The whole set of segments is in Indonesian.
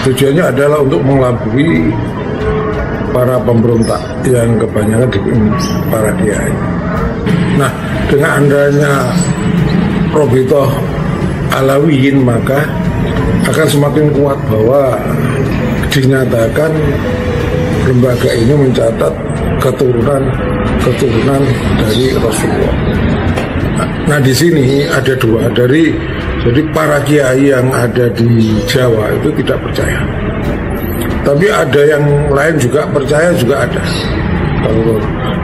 Tujuannya adalah untuk mengelabui para pemberontak yang kebanyakan dipimpin para kiai. Nah, dengan adanya Robitoh Alawiyin maka akan semakin kuat bahwa dinyatakan lembaga ini mencatat keturunan dari Rasulullah. Nah, di sini ada dua jadi para kiai yang ada di Jawa itu tidak percaya. Tapi ada yang lain juga percaya, juga ada. Kalau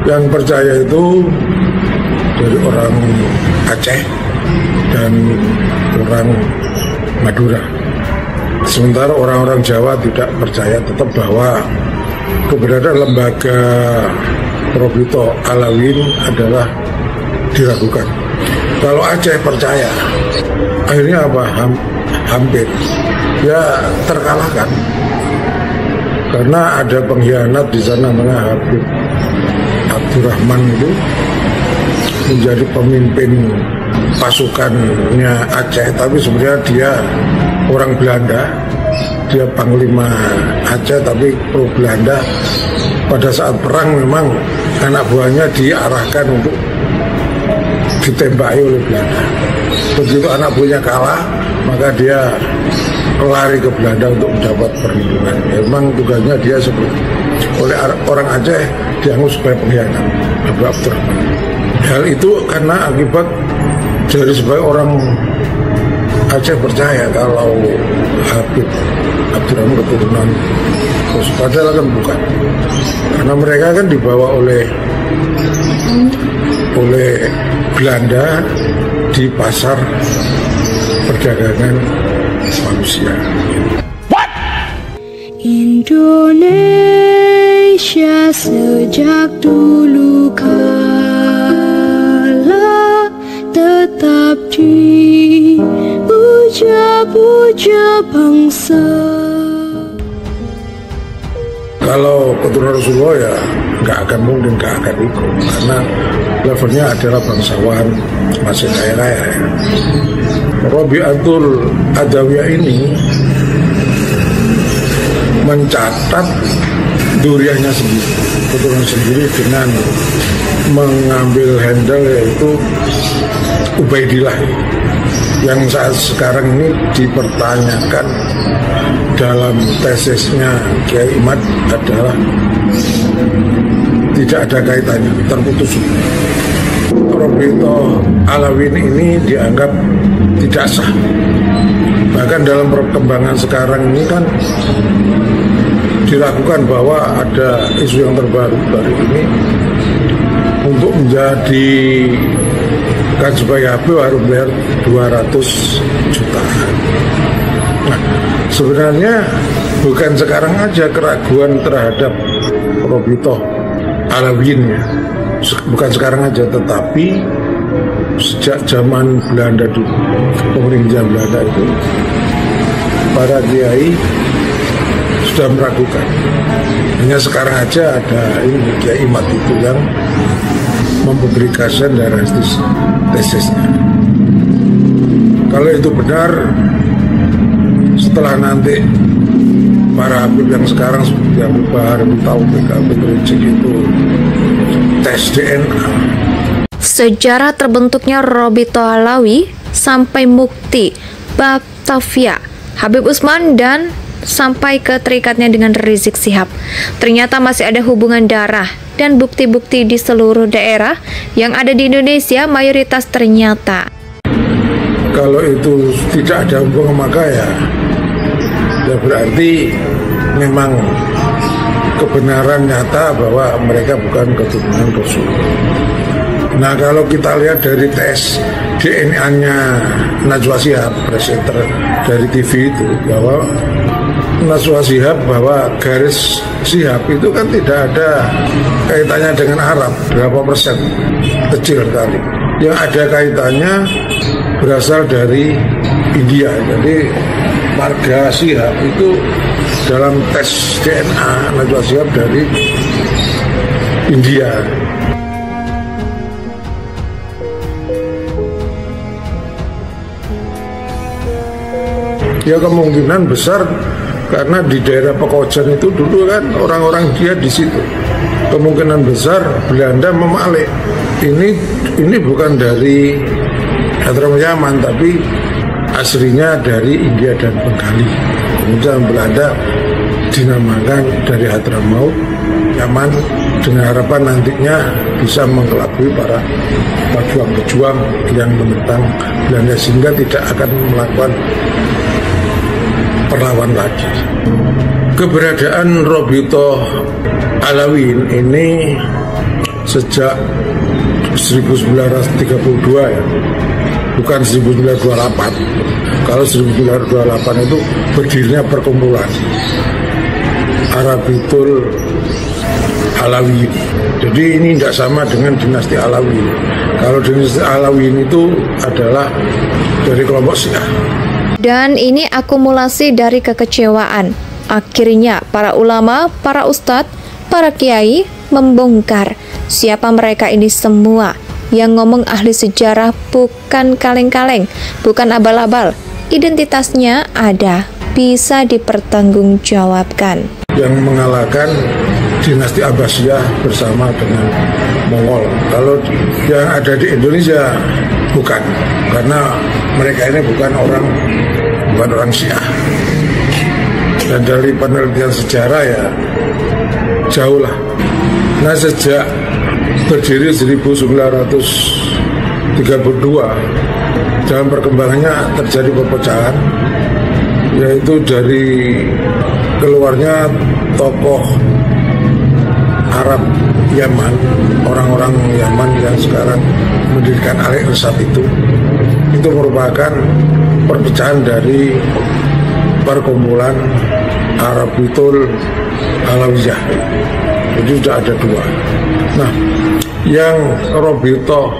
yang percaya itu dari orang Aceh dan orang Madura. Sementara orang-orang Jawa tidak percaya tetap bahwa keberadaan lembaga Robitoh Alawiyin adalah diragukan. Kalau Aceh percaya, akhirnya apa? Hampir ya terkalahkan karena ada pengkhianat di sana, namanya Habib Abdurrahman itu menjadi pemimpin pasukannya Aceh, tapi sebenarnya dia orang Belanda, dia panglima Aceh tapi pro Belanda. Pada saat perang memang anak buahnya diarahkan untuk ditembaki oleh Belanda. Begitu anak buahnya kalah, maka dia lari ke Belanda untuk mendapat perlindungan. Memang tugasnya dia seperti oleh orang Aceh dianggap sebagai pengkhianat. Hal itu karena akibat dari sebagai orang Aceh percaya kalau Habib Abdurrahman keturunan Gus, padahal kan bukan, karena mereka kan dibawa oleh Belanda di pasar perdagangan manusia. What? Indonesia sejak dulu kala tetap dipuja-puja bangsa. Kalau keturunan Rasulullah ya nggak akan mungkin, nggak akan ikut, karena levelnya adalah bangsawan, masih kaya-kaya ya. Robiatul Adawiyah ini mencatat duriannya sendiri, keturunan sendiri dengan mengambil handle yaitu Ubaidillah, yang saat sekarang ini dipertanyakan dalam tesisnya Kiai Imad adalah tidak ada kaitannya, terputus. Robitoh Alawiyin ini dianggap tidak sah. Bahkan dalam perkembangan sekarang ini kan diragukan bahwa ada isu yang terbaru dari ini untuk menjadi kan sebagai Habib harus bayar 200 juta. Nah, sebenarnya bukan sekarang aja keraguan terhadap Robitoh Alawiyin ya. Bukan sekarang aja, tetapi sejak zaman Belanda dulu, pemerintahan Belanda itu, para kiai sudah meragukan. Hanya sekarang aja ada ini Kiai Imad itu yang mempublikasikan dari tesisnya. Kalau itu benar, setelah nanti para Habib yang sekarang seperti Habib Bahar, Habib Taufik, Habib Rizik itu tes DNA. Sejarah terbentuknya Robitoh Alawi sampai Mukti, Batavia, Habib Utsman dan sampai ke terikatnya dengan Rizik Syihab. Ternyata masih ada hubungan darah dan bukti-bukti di seluruh daerah yang ada di Indonesia mayoritas ternyata. Kalau itu tidak ada hubungan maka ya berarti memang kebenaran nyata bahwa mereka bukan keturunan Rasul. Nah, kalau kita lihat dari tes DNA-nya Najwa Shihab, presenter dari TV itu, bahwa Najwa Shihab bahwa garis Shihab itu kan tidak ada kaitannya dengan Arab, berapa persen, kecil sekali. Yang ada kaitannya berasal dari India. Jadi marga Shihab itu dalam tes DNA Najwa Shihab dari India. Ya kemungkinan besar karena di daerah Pekojan itu dulu kan orang-orang dia di situ. Kemungkinan besar Belanda memalek. Ini bukan dari Hadramaut Yaman, tapi aslinya dari India dan Bengali. Kemudian Belanda dinamakan dari Hadramaut Yaman dengan harapan nantinya bisa mengelabui para pejuang-pejuang yang menentang Belanda sehingga tidak akan melakukan perlawan lagi. Keberadaan Robito Alawiyyin ini sejak 1932 ya, bukan 1928. Kalau 1928 itu berdirinya perkumpulan Arabitul Alawiyyin. Jadi ini tidak sama dengan dinasti Alawiyyin. Kalau dinasti Alawiyyin itu adalah dari kelompok Syiah. Dan ini akumulasi dari kekecewaan. Akhirnya para ulama, para ustadz, para kiai membongkar siapa mereka ini semua. Yang ngomong ahli sejarah bukan kaleng-kaleng, bukan abal-abal. Identitasnya ada, bisa dipertanggungjawabkan. Yang mengalahkan dinasti Abbasiyah bersama dengan Mongol. Kalau yang ada di Indonesia bukan, karena mereka ini bukan orang Syiah. Dan dari penelitian sejarah ya jauh lah. Nah, sejak berdiri 1932 dalam perkembangannya terjadi perpecahan, yaitu dari keluarnya tokoh Arab Yaman, orang-orang Yaman yang sekarang mendirikan Al-Irsad itu merupakan perpecahan dari perkumpulan Arabitul Alawiyyah. Jadi sudah ada dua. Nah, yang Robito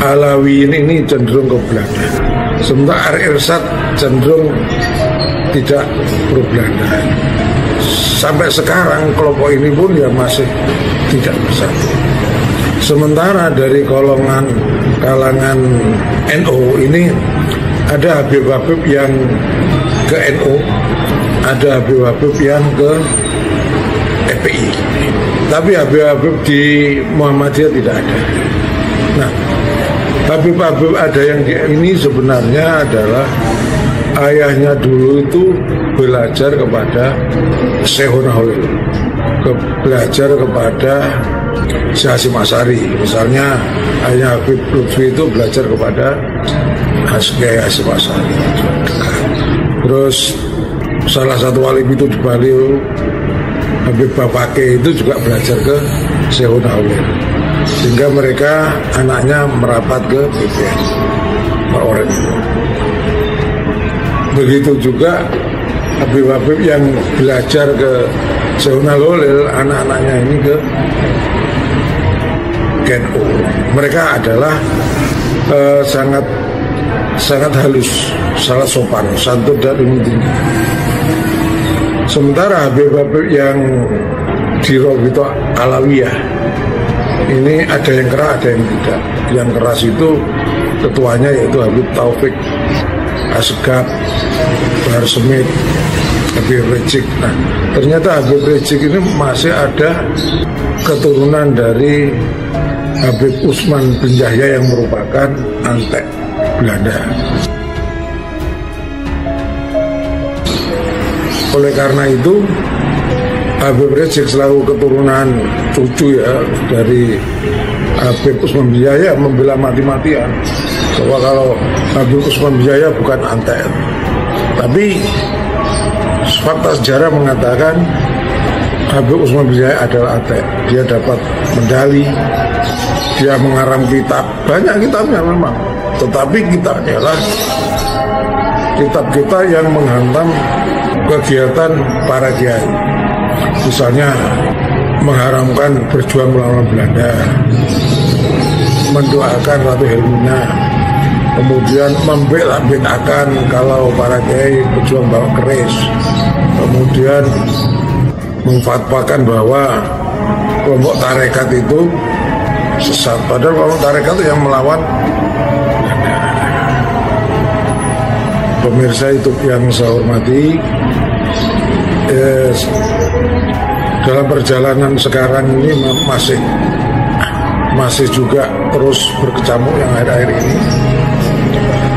Alawiyyin ini cenderung ke Belanda, sementara Al-Irsad cenderung tidak pro Belanda. Sampai sekarang kelompok ini pun ya masih tidak bersatu. Sementara dari kalangan NU ini ada Habib-Habib yang ke NU, ada Habib-Habib yang ke FPI. Tapi Habib-Habib di Muhammadiyah tidak ada. Nah, Habib-Habib ada yang di ini sebenarnya adalah ayahnya dulu itu belajar kepada Syekhuna Holil, belajar kepada Syekh Hasyim Asy'ari. Misalnya ayah Habib Lutfi itu belajar kepada Syekh Hasyim Asy'ari. Terus salah satu wali itu di Bali, Habib Bapake itu juga belajar ke Syekhuna Holil. Sehingga mereka anaknya merapat ke BPN Pak Oren. Begitu juga Habib-Habib yang belajar ke Syekhuna Holil, anak-anaknya ini ke NU. Mereka adalah sangat halus, sangat sopan, santun dan ilmu tinggi. Sementara Habib-Habib yang di Robito Alawiyah ini ada yang keras, ada yang tidak. Yang keras itu ketuanya yaitu Habib Taufik Asgaf, Bahar Smith, Habib Rizik. Nah, ternyata Habib Rizik ini masih ada keturunan dari Habib Usman bin Yahya yang merupakan antek Belanda. Oleh karena itu Habib Rizik selaku keturunan cucu ya dari Habib Usman bin Yahya membela mati-matian bahwa kalau Habib Usman bin Yahya bukan antek, tapi fakta sejarah mengatakan Habib Usman bin Yahya adalah antek. Dia dapat medali, dia mengarang kitab, banyak kitabnya memang, tetapi kitabnya lah kitab-kitab yang menghantam kegiatan para kiai. Misalnya mengharamkan berjuang melawan Belanda, mendoakan Ratu Helmina, kemudian membela-belakan kalau para kiai berjuang bawa keris, kemudian memfatwakan bahwa kelompok tarekat itu sesat, padahal kelompok tarekat itu yang melawan. Pemirsa itu yang saya hormati, dalam perjalanan sekarang ini masih juga terus berkecamuk yang akhir-akhir ini.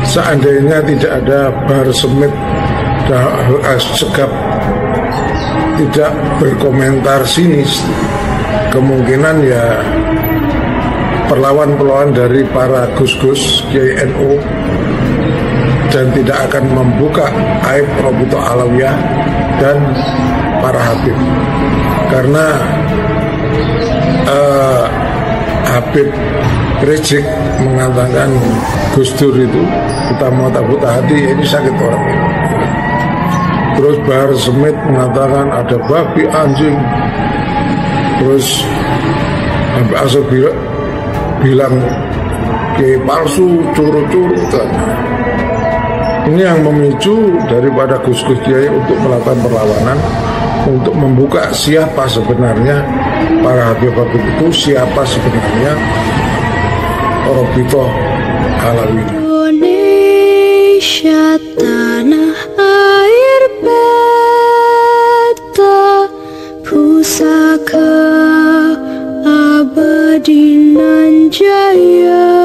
Seandainya tidak ada Bahar Smith dan Segap tidak berkomentar sinis, kemungkinan ya perlawan-perlawan dari para gus-gus Kiai NU dan tidak akan membuka aib Robito Alawiyah dan para Habib, karena Habib Rizik mengatakan Gus Dur itu kita mau takut hati, ini sakit orang ini. Terus Bahar Smith mengatakan ada babi anjing. Terus Habib Asad bilang Kiai palsu, curu-curu. Ini yang memicu daripada gus-gus Kiai untuk melakukan perlawanan, untuk membuka siapa sebenarnya para Habib-Habib itu, siapa sebenarnya Robito Alawi. Indonesia tanah air beta, pusaka abadi nan jaya.